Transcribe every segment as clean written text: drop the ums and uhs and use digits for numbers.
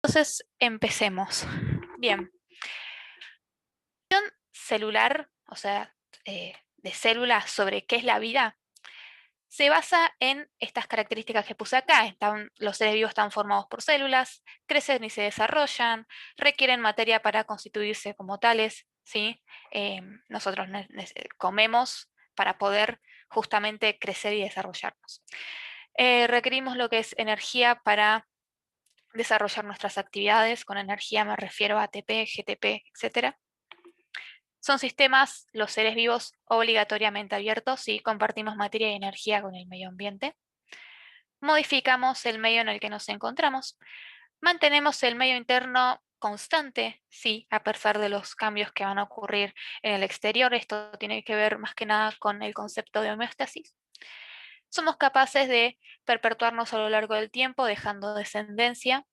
Entonces, empecemos. Bien, celular, o sea, de células sobre qué es la vida, se basa en estas características que puse acá. Los seres vivos están formados por células, crecen y se desarrollan, requieren materia para constituirse como tales, ¿sí? Nosotros comemos para poder justamente crecer y desarrollarnos. Requerimos lo que es energía para desarrollar nuestras actividades. Con energía me refiero a ATP, GTP, etc. Son sistemas, los seres vivos, obligatoriamente abiertos y compartimos materia y energía con el medio ambiente. Modificamos el medio en el que nos encontramos. Mantenemos el medio interno constante, sí, a pesar de los cambios que van a ocurrir en el exterior. Esto tiene que ver más que nada con el concepto de homeostasis. Somos capaces de perpetuarnos a lo largo del tiempo, dejando descendencia.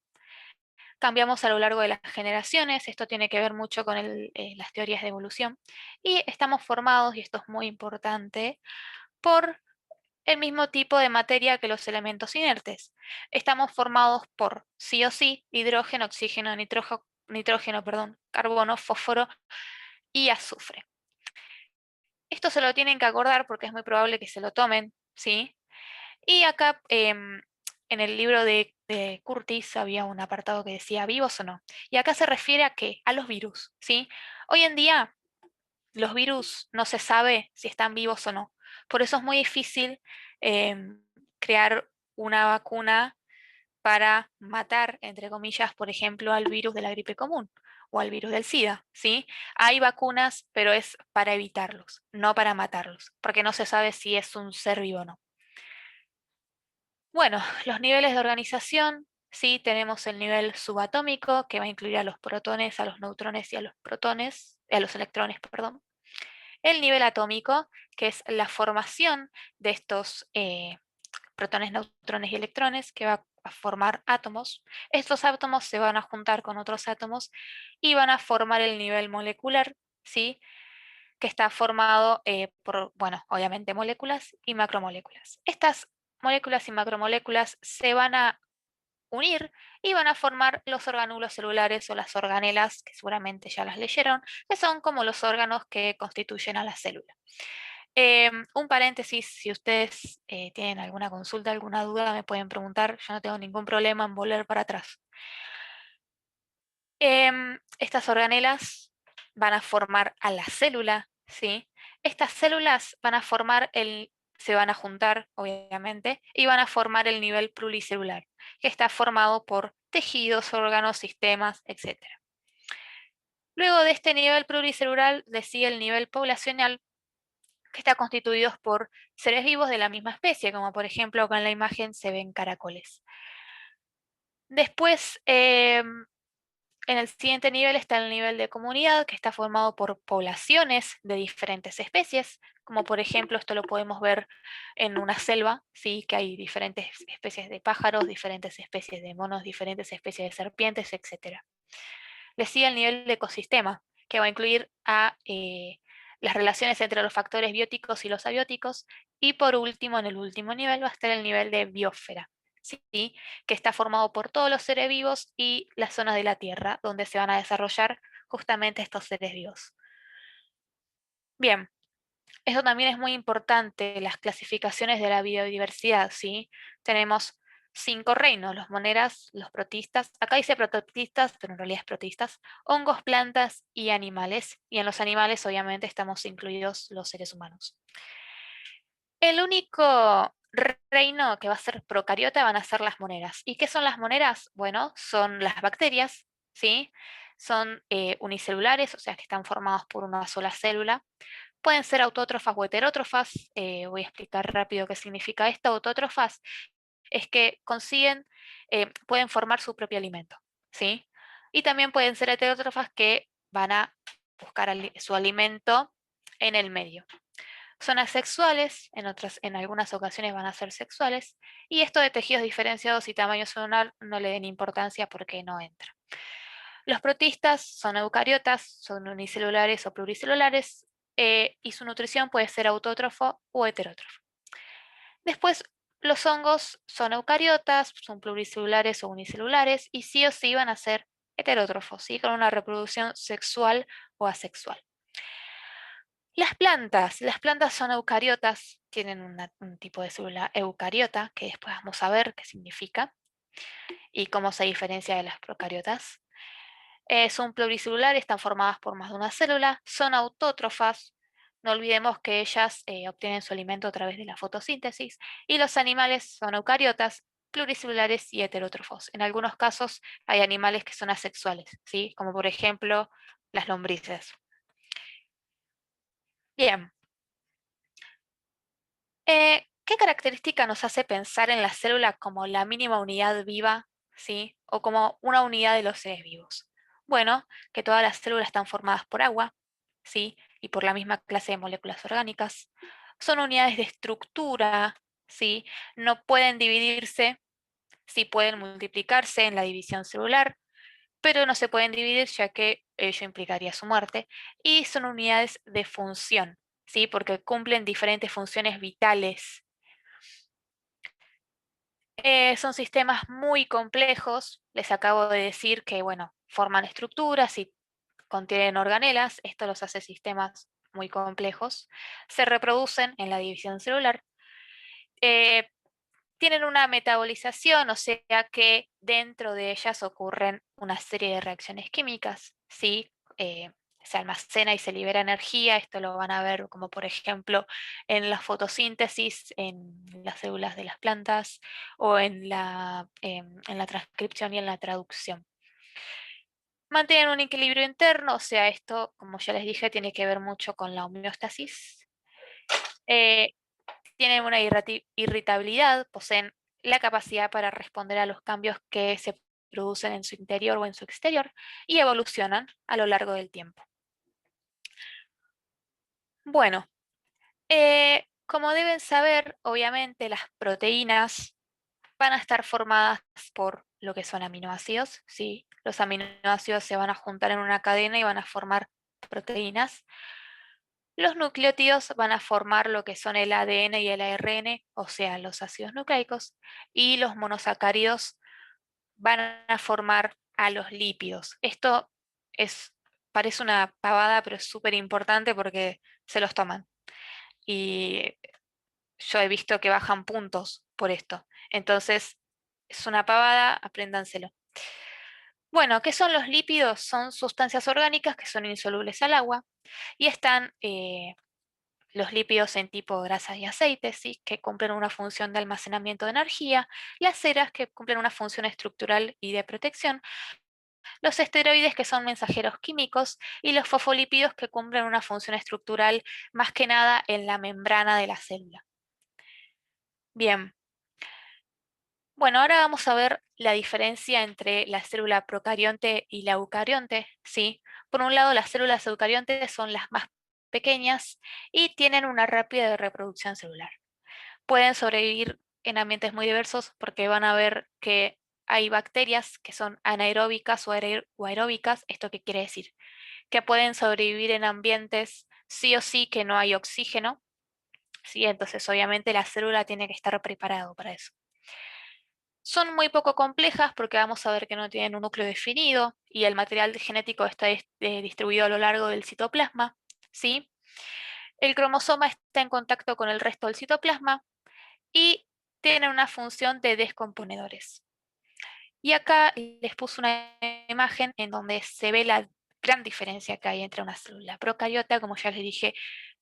Cambiamos a lo largo de las generaciones, esto tiene que ver mucho con las teorías de evolución, y estamos formados, y esto es muy importante, por el mismo tipo de materia que los elementos inertes. Estamos formados por, sí o sí, hidrógeno, oxígeno, nitrógeno, perdón, carbono, fósforo y azufre. Esto se lo tienen que acordar porque es muy probable que se lo tomen, ¿sí? Y acá en el libro de Curtis había un apartado que decía vivos o no. Y acá se refiere a qué? A los virus, ¿sí? Hoy en día los virus no se sabe si están vivos o no. Por eso es muy difícil crear una vacuna para matar, entre comillas, por ejemplo, al virus de la gripe común o al virus del SIDA, ¿sí? Hay vacunas, pero es para evitarlos, no para matarlos, porque no se sabe si es un ser vivo o no. Bueno, los niveles de organización, sí, tenemos el nivel subatómico, que va a incluir a los protones, a los neutrones y a los protones, a los electrones, perdón. El nivel atómico, que es la formación de estos protones, neutrones y electrones, que va a formar átomos. Estos átomos se van a juntar con otros átomos y van a formar el nivel molecular, ¿sí? Que está formado por, bueno, obviamente moléculas y macromoléculas. Estas moléculas y macromoléculas se van a unir y van a formar los orgánulos celulares o las organelas, que seguramente ya las leyeron, que son como los órganos que constituyen a la célula. Un paréntesis, si ustedes tienen alguna consulta, alguna duda, me pueden preguntar, yo no tengo ningún problema en volver para atrás. Estas organelas van a formar a la célula, ¿sí? Estas células van a se van a juntar, obviamente, y van a formar el nivel pluricelular, que está formado por tejidos, órganos, sistemas, etc. Luego de este nivel pluricelular le sigue el nivel poblacional, que está constituido por seres vivos de la misma especie, como por ejemplo acá en la imagen se ven caracoles. Después, en el siguiente nivel está el nivel de comunidad, que está formado por poblaciones de diferentes especies, como por ejemplo esto lo podemos ver en una selva, ¿sí? Que hay diferentes especies de pájaros, diferentes especies de monos, diferentes especies de serpientes, etc. Le sigue el nivel de ecosistema, que va a incluir a las relaciones entre los factores bióticos y los abióticos, y por último, en el último nivel va a estar el nivel de biosfera, ¿sí? Que está formado por todos los seres vivos y las zonas de la Tierra donde se van a desarrollar justamente estos seres vivos. Bien, esto también es muy importante, las clasificaciones de la biodiversidad, ¿sí? Tenemos 5 reinos, los monedas, los protistas, acá dice prototistas, pero en realidad es protistas, hongos, plantas y animales, y en los animales obviamente estamos incluidos los seres humanos. El único reino que va a ser procariota van a ser las monedas. ¿Y qué son las monedas? Bueno, son las bacterias, ¿sí? Son unicelulares, o sea que están formadas por una sola célula. Pueden ser autótrofas o heterótrofas. Voy a explicar rápido qué significa esto. Autótrofas es que pueden formar su propio alimento, ¿sí? Y también pueden ser heterótrofas que van a buscar su alimento en el medio. Son asexuales, en algunas ocasiones van a ser sexuales, y esto de tejidos diferenciados y tamaño celular no le den importancia porque no entra. Los protistas son eucariotas, son unicelulares o pluricelulares, y su nutrición puede ser autótrofo o heterótrofo. Después, Los hongos son eucariotas, son pluricelulares o unicelulares y sí o sí van a ser heterótrofos, ¿sí? Con una reproducción sexual o asexual. Las plantas son eucariotas, tienen un tipo de célula eucariota, que después vamos a ver qué significa y cómo se diferencia de las procariotas. Son pluricelulares, están formadas por más de una célula, son autótrofas. No olvidemos que ellas obtienen su alimento a través de la fotosíntesis y los animales son eucariotas, pluricelulares y heterótrofos. En algunos casos hay animales que son asexuales, ¿sí? Como por ejemplo las lombrices. Bien, ¿qué característica nos hace pensar en la célula como la mínima unidad viva, ¿sí? O como una unidad de los seres vivos? Bueno, que todas las células están formadas por agua, ¿sí? Y por la misma clase de moléculas orgánicas. Son unidades de estructura, ¿sí? No pueden dividirse, sí pueden multiplicarse en la división celular, pero no se pueden dividir ya que ello implicaría su muerte. Y son unidades de función, ¿sí? Porque cumplen diferentes funciones vitales. Son sistemas muy complejos. Les acabo de decir que, bueno, forman estructuras y contienen organelas. Esto los hace sistemas muy complejos. Se reproducen en la división celular. Eh, Tienen una metabolización, o sea que dentro de ellas ocurren una serie de reacciones químicas, ¿sí? Se almacena y se libera energía, esto lo van a ver como por ejemplo en la fotosíntesis, en las células de las plantas o en la transcripción y en la traducción. Mantienen un equilibrio interno, o sea, esto, como ya les dije, tiene que ver mucho con la homeostasis. Eh, Tienen una irritabilidad, poseen la capacidad para responder a los cambios que se producen en su interior o en su exterior y evolucionan a lo largo del tiempo. Bueno, como deben saber, obviamente las proteínas van a estar formadas por lo que son aminoácidos, ¿sí? Los aminoácidos se van a juntar en una cadena y van a formar proteínas. Los nucleótidos van a formar lo que son el ADN y el ARN, o sea, los ácidos nucleicos, y los monosacáridos van a formar a los lípidos. Esto es, parece una pavada, pero es súper importante porque se los toman. Y yo he visto que bajan puntos por esto. Entonces, es una pavada, apréndanselo. Bueno, ¿qué son los lípidos? Son sustancias orgánicas que son insolubles al agua y están los lípidos en tipo grasas y aceites, ¿sí? Que cumplen una función de almacenamiento de energía, las ceras que cumplen una función estructural y de protección, los esteroides que son mensajeros químicos y los fosfolípidos que cumplen una función estructural más que nada en la membrana de la célula. Bien, bueno, ahora vamos a ver la diferencia entre la célula procarionte y la eucarionte, ¿sí? Por un lado, las células eucariontes son las más pequeñas y tienen una rápida reproducción celular. Pueden sobrevivir en ambientes muy diversos porque van a ver que hay bacterias que son anaeróbicas o aeróbicas. ¿Esto qué quiere decir? Que pueden sobrevivir en ambientes sí o sí que no hay oxígeno, ¿sí? Entonces obviamente la célula tiene que estar preparado para eso. Son muy poco complejas porque vamos a ver que no tienen un núcleo definido y el material genético está distribuido a lo largo del citoplasma, ¿sí? El cromosoma está en contacto con el resto del citoplasma y tiene una función de descomponedores. Y acá les puse una imagen en donde se ve la gran diferencia que hay entre una célula procariota, como ya les dije,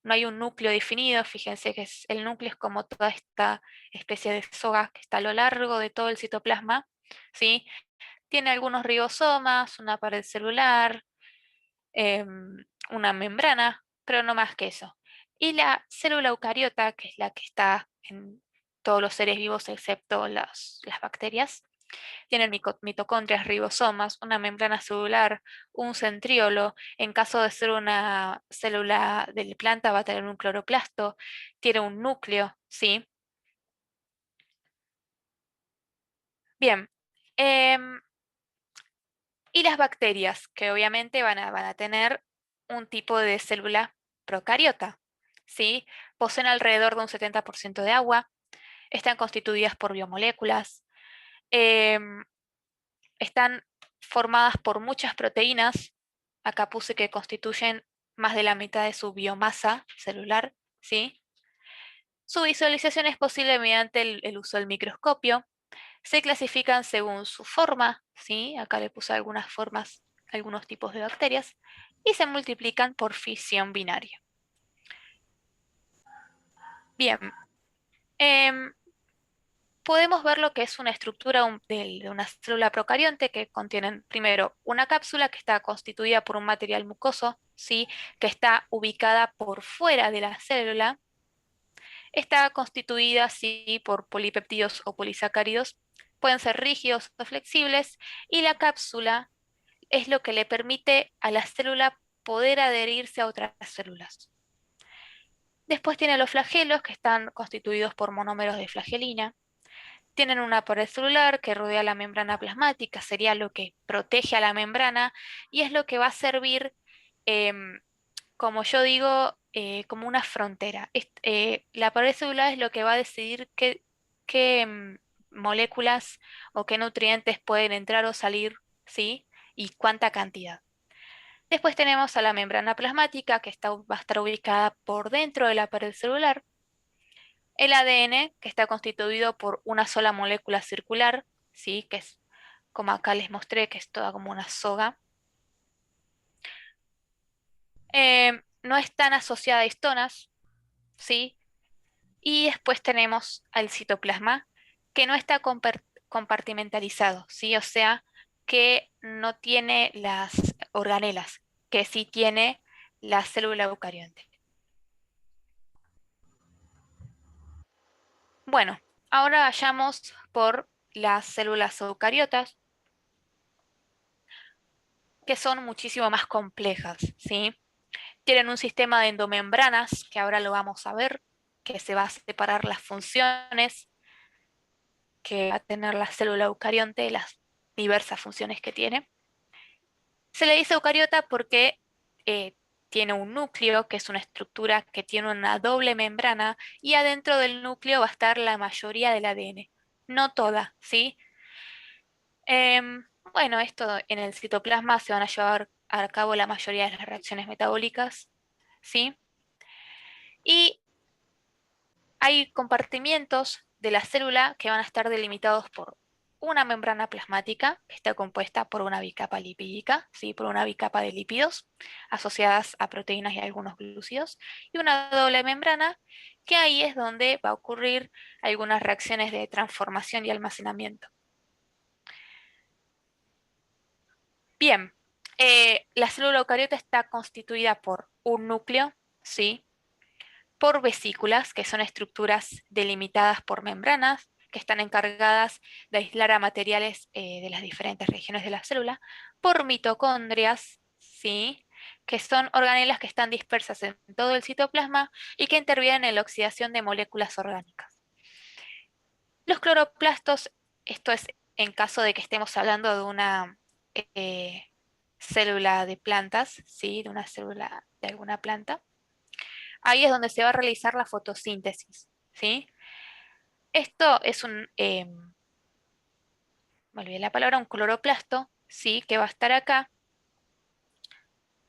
no hay un núcleo definido, fíjense que el núcleo es como toda esta especie de soga que está a lo largo de todo el citoplasma, ¿sí? Tiene algunos ribosomas, una pared celular, una membrana, pero no más que eso. Y la célula eucariota, que es la que está en todos los seres vivos excepto las bacterias, tienen mitocondrias, ribosomas, una membrana celular, un centríolo. En caso de ser una célula de planta va a tener un cloroplasto, tiene un núcleo, ¿sí? Bien. em, y las bacterias, que obviamente van a tener un tipo de célula procariota, ¿sí? Poseen alrededor de un 70% de agua, están constituidas por biomoléculas, em, están formadas por muchas proteínas. Acá puse que constituyen más de la mitad de su biomasa celular, ¿sí? Su visualización es posible mediante el uso del microscopio. Se clasifican según su forma, ¿sí? Acá le puse algunas formas, algunos tipos de bacterias, y se multiplican por fisión binaria. Bien, em, podemos ver lo que es una estructura de una célula procarionte que contienen primero una cápsula que está constituida por un material mucoso, ¿sí? Que está ubicada por fuera de la célula. Está constituida ¿sí? por polipeptidos o polisacáridos, pueden ser rígidos o flexibles, y la cápsula es lo que le permite a la célula poder adherirse a otras células. Después tiene los flagelos, que están constituidos por monómeros de flagelina. Tienen una pared celular que rodea la membrana plasmática, sería lo que protege a la membrana y es lo que va a servir, em, como yo digo, como una frontera. La pared celular es lo que va a decidir qué moléculas o qué nutrientes pueden entrar o salir, ¿sí? Y cuánta cantidad. Después tenemos a la membrana plasmática que va a estar ubicada por dentro de la pared celular. El ADN, que está constituido por una sola molécula circular, ¿sí? Que es como acá les mostré, que es toda como una soga. No están asociadas a histonas, ¿sí? Y después tenemos al citoplasma, que no está compartimentalizado, ¿sí? O sea, que no tiene las organelas, que sí tiene la célula eucarionte. Bueno, ahora vayamos por las células eucariotas, que son muchísimo más complejas, ¿sí? Tienen un sistema de endomembranas, que ahora lo vamos a ver, que se va a separar las funciones que va a tener la célula eucarionte, las diversas funciones que tiene. Se le dice eucariota porque tiene un núcleo, que es una estructura que tiene una doble membrana, y adentro del núcleo va a estar la mayoría del ADN. No toda, ¿sí? Bueno, esto en el citoplasma se van a llevar a cabo la mayoría de las reacciones metabólicas, ¿sí? Y hay compartimientos de la célula que van a estar delimitados por una membrana plasmática, que está compuesta por una bicapa lipídica, ¿sí? Por una bicapa de lípidos asociadas a proteínas y algunos glúcidos, y una doble membrana, que ahí es donde va a ocurrir algunas reacciones de transformación y almacenamiento. Bien, la célula eucariota está constituida por un núcleo, ¿sí? Por vesículas, que son estructuras delimitadas por membranas, que están encargadas de aislar a materiales de las diferentes regiones de la célula, por mitocondrias, ¿sí? Que son organelas que están dispersas en todo el citoplasma y que intervienen en la oxidación de moléculas orgánicas. Los cloroplastos, esto es en caso de que estemos hablando de una eh, célula de plantas, ¿sí? De una célula de alguna planta. Ahí es donde se va a realizar la fotosíntesis, ¿sí? Esto es me olvidé la palabra, un cloroplasto, ¿sí? Que va a estar acá.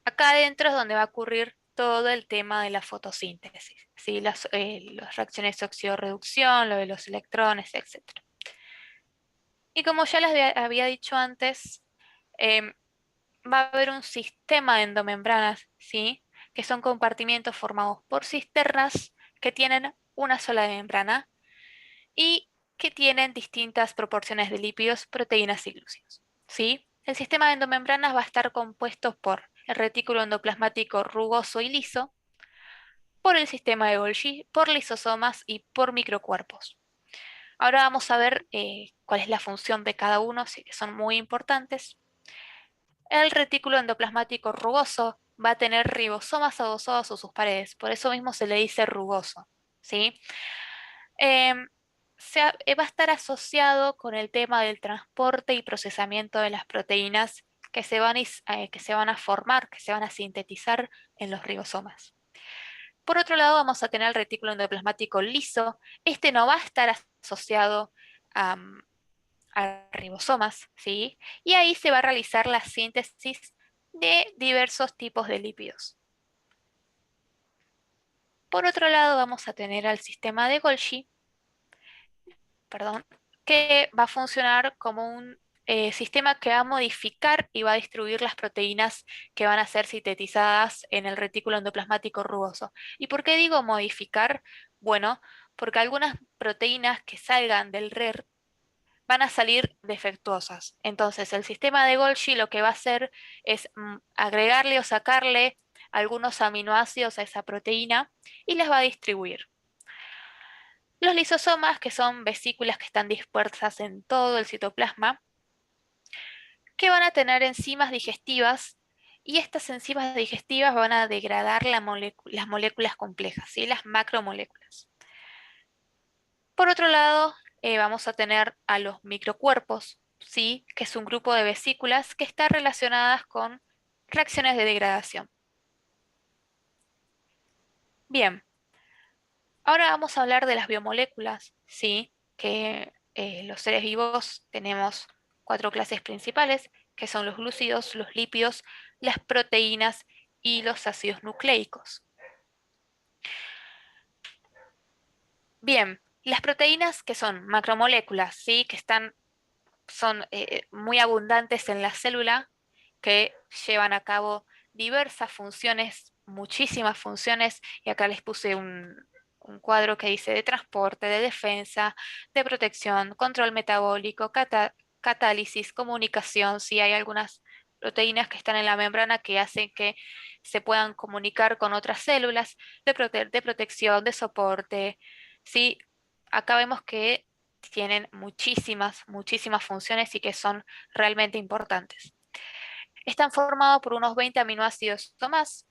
Acá adentro es donde va a ocurrir todo el tema de la fotosíntesis, ¿sí? Las reacciones de oxidorreducción, lo de los electrones, etc. Y como ya les había dicho antes, em, va a haber un sistema de endomembranas, ¿sí? Que son compartimientos formados por cisternas que tienen una sola membrana y que tienen distintas proporciones de lípidos, proteínas y glúcidos, ¿sí? El sistema de endomembranas va a estar compuesto por el retículo endoplasmático rugoso y liso, por el sistema de Golgi, por lisosomas y por microcuerpos. Ahora vamos a ver cuál es la función de cada uno, así que son muy importantes. El retículo endoplasmático rugoso va a tener ribosomas adosados a sus paredes, por eso mismo se le dice rugoso, ¿sí? Em, va a estar asociado con el tema del transporte y procesamiento de las proteínas que se van a formar, que se van a sintetizar en los ribosomas. Por otro lado, vamos a tener el retículo endoplasmático liso. Este no va a estar asociado a, a ribosomas, ¿sí? Y ahí se va a realizar la síntesis de diversos tipos de lípidos. Por otro lado, vamos a tener al sistema de Golgi, perdón, que va a funcionar como un sistema que va a modificar y va a distribuir las proteínas que van a ser sintetizadas en el retículo endoplasmático rugoso. ¿Y por qué digo modificar? Bueno, porque algunas proteínas que salgan del RER van a salir defectuosas. Entonces, el sistema de Golgi lo que va a hacer es agregarle o sacarle algunos aminoácidos a esa proteína y las va a distribuir. Los lisosomas, que son vesículas que están dispersas en todo el citoplasma, que van a tener enzimas digestivas y estas enzimas digestivas van a degradar las moléculas complejas, ¿sí? Las macromoléculas. Por otro lado, vamos a tener a los microcuerpos, ¿sí? Que es un grupo de vesículas que está relacionadas con reacciones de degradación. Bien, ahora vamos a hablar de las biomoléculas, ¿sí? Que los seres vivos tenemos 4 clases principales, que son los glúcidos, los lípidos, las proteínas y los ácidos nucleicos. Bien, las proteínas que son macromoléculas, ¿sí? Que son muy abundantes en la célula, que llevan a cabo diversas funciones, muchísimas funciones, y acá les puse un cuadro que dice de transporte, de defensa, de protección, control metabólico, catálisis, comunicación, si hay algunas proteínas que están en la membrana que hacen que se puedan comunicar con otras células, de protección, de soporte, ¿sí? Acá vemos que tienen muchísimas, muchísimas funciones y que son realmente importantes. Están formados por unos 20 aminoácidos o más.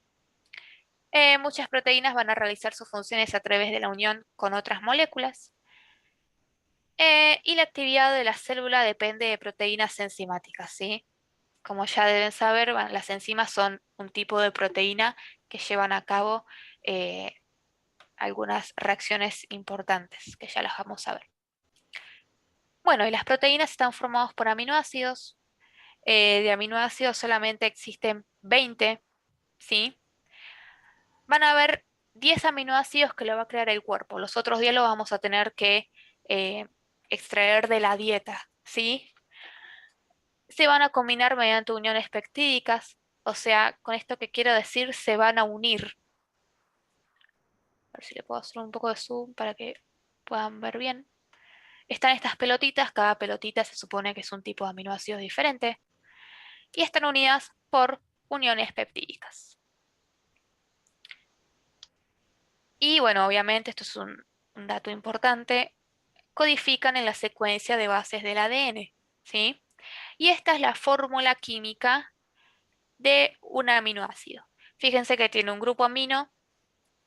Muchas proteínas van a realizar sus funciones a través de la unión con otras moléculas. Y la actividad de la célula depende de proteínas enzimáticas, ¿sí? Como ya deben saber, las enzimas son un tipo de proteína que llevan a cabo algunas reacciones importantes, que ya las vamos a ver. Bueno, y las proteínas están formadas por aminoácidos. De aminoácidos solamente existen 20, ¿sí? Van a haber 10 aminoácidos que lo va a crear el cuerpo. Los otros 10 los vamos a tener que eh, extraer de la dieta, ¿sí? Se van a combinar mediante uniones peptídicas, o sea, con esto que quiero decir, se van a unir. A ver si le puedo hacer un poco de zoom para que puedan ver bien. Están estas pelotitas, cada pelotita se supone que es un tipo de aminoácidos diferente, y están unidas por uniones peptídicas. Y bueno, obviamente esto es un dato importante, codifican en la secuencia de bases del ADN, ¿sí? Y esta es la fórmula química de un aminoácido. Fíjense que tiene un grupo amino,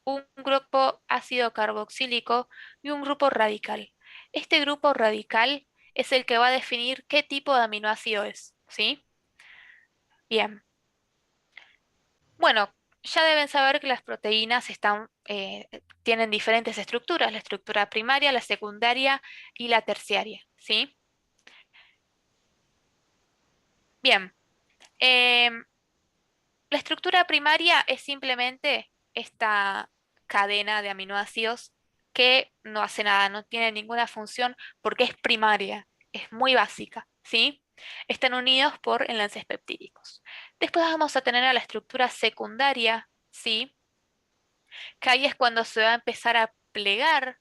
un grupo ácido carboxílico y un grupo radical. Este grupo radical es el que va a definir qué tipo de aminoácido es, ¿sí? Bien. Bueno, ya deben saber que las proteínas tienen diferentes estructuras, la estructura primaria, la secundaria y la terciaria, ¿sí? Bien, em, la estructura primaria es simplemente esta cadena de aminoácidos que no hace nada, no tiene ninguna función porque es primaria, es muy básica, ¿sí? Están unidos por enlaces peptídicos. Después vamos a tener a la estructura secundaria, ¿sí? Que ahí es cuando se va a empezar a plegar,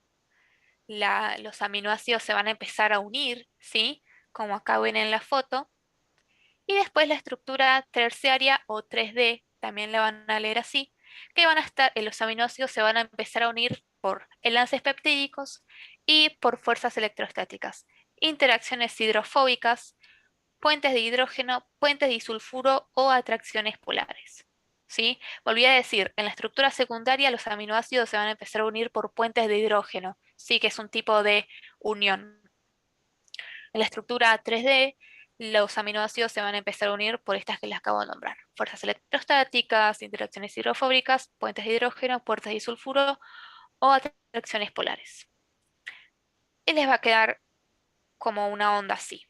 los aminoácidos se van a empezar a unir, ¿sí? Como acá ven en la foto. Y después la estructura terciaria o 3D, también la van a leer así, que van a estar, los aminoácidos se van a empezar a unir por enlaces peptídicos y por fuerzas electrostáticas, interacciones hidrofóbicas, puentes de hidrógeno, puentes de disulfuro o atracciones polares. ¿Sí? Volví a decir, en la estructura secundaria los aminoácidos se van a empezar a unir por puentes de hidrógeno, sí que es un tipo de unión. En la estructura 3D los aminoácidos se van a empezar a unir por estas que les acabo de nombrar. Fuerzas electrostáticas, interacciones hidrofóbicas, puentes de hidrógeno, puertas de disulfuro o atracciones polares. Y les va a quedar como una onda así.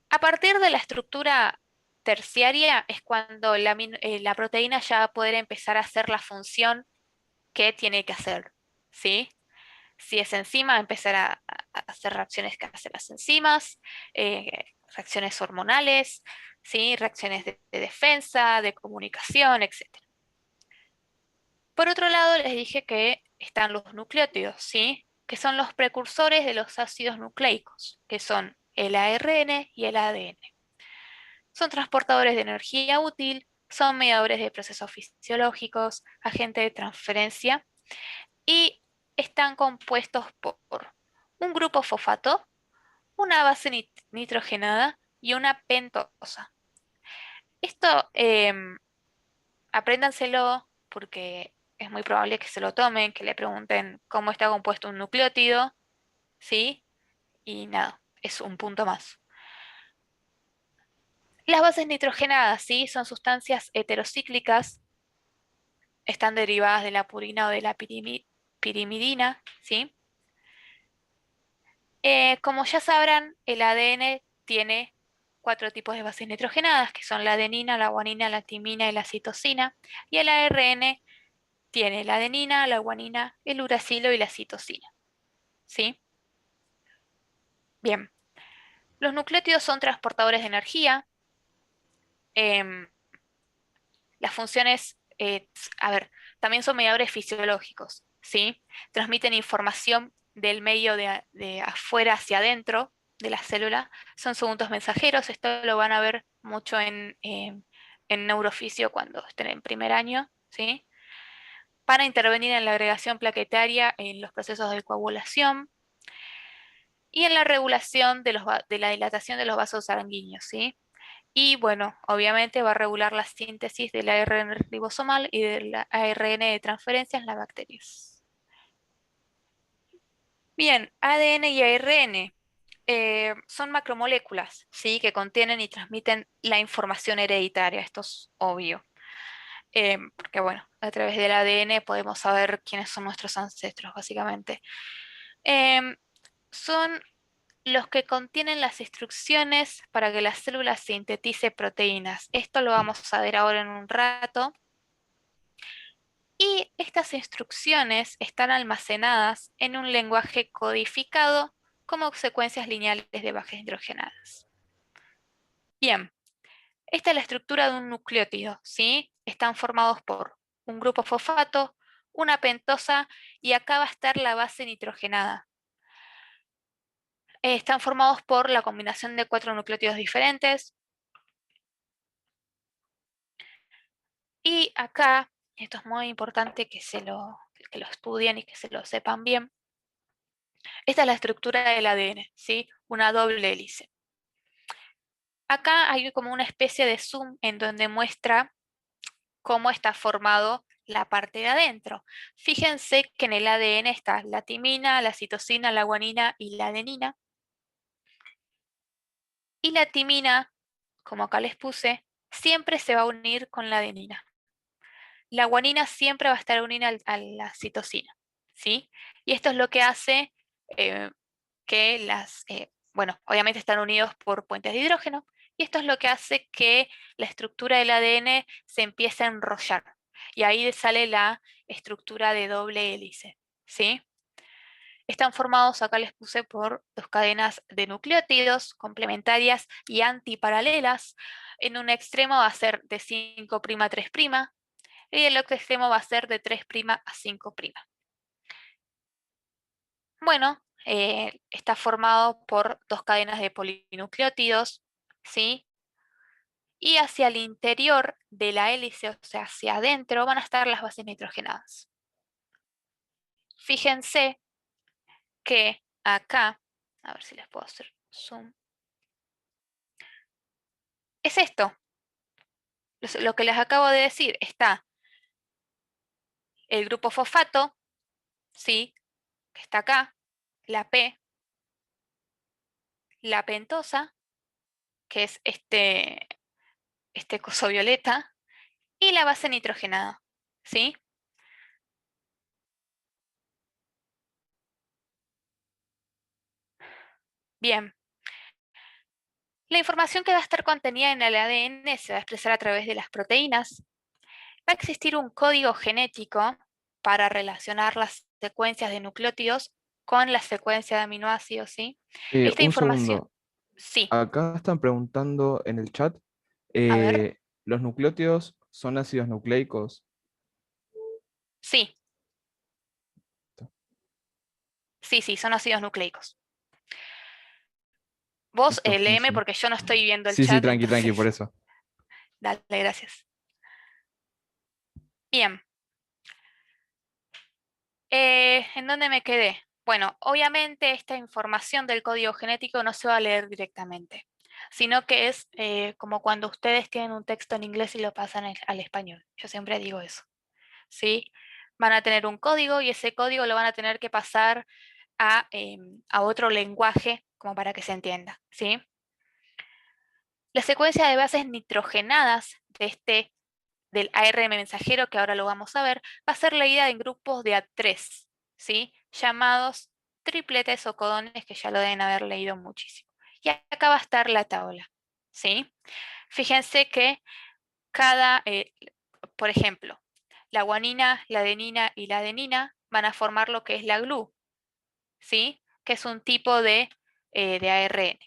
A partir de la estructura terciaria es cuando la proteína ya va a poder empezar a hacer la función que tiene que hacer, ¿sí? Si es enzima, empezar a hacer reacciones que hacen las enzimas, reacciones hormonales, ¿sí? Reacciones de defensa, de comunicación, etc. Por otro lado, les dije que están los nucleótidos, ¿sí? Que son los precursores de los ácidos nucleicos, que son el ARN y el ADN. Son transportadores de energía útil, son mediadores de procesos fisiológicos, agentes de transferencia y están compuestos por un grupo fosfato, una base nitrogenada y una pentosa. Esto apréndanselo porque es muy probable que se lo tomen, que le pregunten cómo está compuesto un nucleótido, ¿sí? Y nada, es un punto más. Las bases nitrogenadas, ¿sí? Son sustancias heterocíclicas, están derivadas de la purina o de la pirimidina, ¿sí? Como ya sabrán, el ADN tiene 4 tipos de bases nitrogenadas, que son la adenina, la guanina, la timina y la citosina, y el ARN tiene la adenina, la guanina, el uracilo y la citosina, ¿sí? Bien, los nucleótidos son transportadores de energía. em, las funciones, a ver, también son mediadores fisiológicos, ¿sí? Transmiten información del medio de afuera hacia adentro de la célula. Son segundos mensajeros. Esto lo van a ver mucho en neurofisio cuando estén en primer año, ¿sí? Para intervenir en la agregación plaquetaria en los procesos de coagulación y en la regulación de la dilatación de los vasos sanguíneos, ¿sí? Y bueno, obviamente va a regular la síntesis del ARN ribosomal y del ARN de transferencia en las bacterias. Bien, ADN y ARN son macromoléculas, ¿sí? Que contienen y transmiten la información hereditaria. Esto es obvio. Porque bueno, a través del ADN podemos saber quiénes son nuestros ancestros, básicamente. Em, son los que contienen las instrucciones para que la célula sintetice proteínas. Esto lo vamos a ver ahora en un rato. Y estas instrucciones están almacenadas en un lenguaje codificado como secuencias lineales de bases hidrogenadas. Bien, esta es la estructura de un nucleótido, ¿sí? Están formados por un grupo fosfato, una pentosa y acá va a estar la base nitrogenada. Están formados por la combinación de 4 nucleótidos diferentes. Y acá, esto es muy importante que lo estudien y que se lo sepan bien. Esta es la estructura del ADN, ¿sí? Una doble hélice. Acá hay como una especie de zoom en donde muestra cómo está formado la parte de adentro. Fíjense que en el ADN está la timina, la citosina, la guanina y la adenina. Y la timina, como acá les puse, siempre se va a unir con la adenina. La guanina siempre va a estar unida a la citosina, ¿sí? Y esto es lo que hace eh, que bueno, obviamente están unidos por puentes de hidrógeno, y esto es lo que hace que la estructura del ADN se empiece a enrollar. Y ahí sale la estructura de doble hélice, ¿sí? Están formados, acá les puse, por 2 cadenas de nucleótidos complementarias y antiparalelas. En un extremo va a ser de 5' a 3', y el otro extremo va a ser de 3' a 5'. Bueno, está formado por 2 cadenas de polinucleótidos, ¿sí? Y hacia el interior de la hélice, o sea, hacia adentro, van a estar las bases nitrogenadas. Fíjense que acá, a ver si les puedo hacer zoom, es esto, lo que les acabo de decir. Está el grupo fosfato, ¿sí? Que está acá, la P, la pentosa que es este coso violeta, y la base nitrogenada, ¿sí? Bien. La información que va a estar contenida en el ADN se va a expresar a través de las proteínas. Va a existir un código genético para relacionar las secuencias de nucleótidos con la secuencia de aminoácidos, ¿sí? Esta Un información, segundo. sí, Acá están preguntando en el chat, a ver, ¿los nucleótidos son ácidos nucleicos? sí, sí, son ácidos nucleicos. Vos Esto léeme funciona. porque yo no estoy viendo el Sí, sí, chat, tranqui, tranqui, por entonces, eso. dale, gracias. Bien, ¿en dónde me quedé? Bueno, obviamente esta información del código genético no se va a leer directamente, sino que es como cuando ustedes tienen un texto en inglés y lo pasan al español. Yo siempre digo eso, ¿sí? Van a tener un código y ese código lo van a tener que pasar a otro lenguaje como para que se entienda, ¿sí? La secuencia de bases nitrogenadas del ARN mensajero, que ahora lo vamos a ver, va a ser leída en grupos de A3, ¿sí? Llamados tripletes o codones, que ya lo deben haber leído muchísimo. Y acá va a estar la tabla, ¿sí? Fíjense que por ejemplo, la guanina, la adenina y la adenina van a formar lo que es la GLU, ¿sí? Que es un tipo de ARN.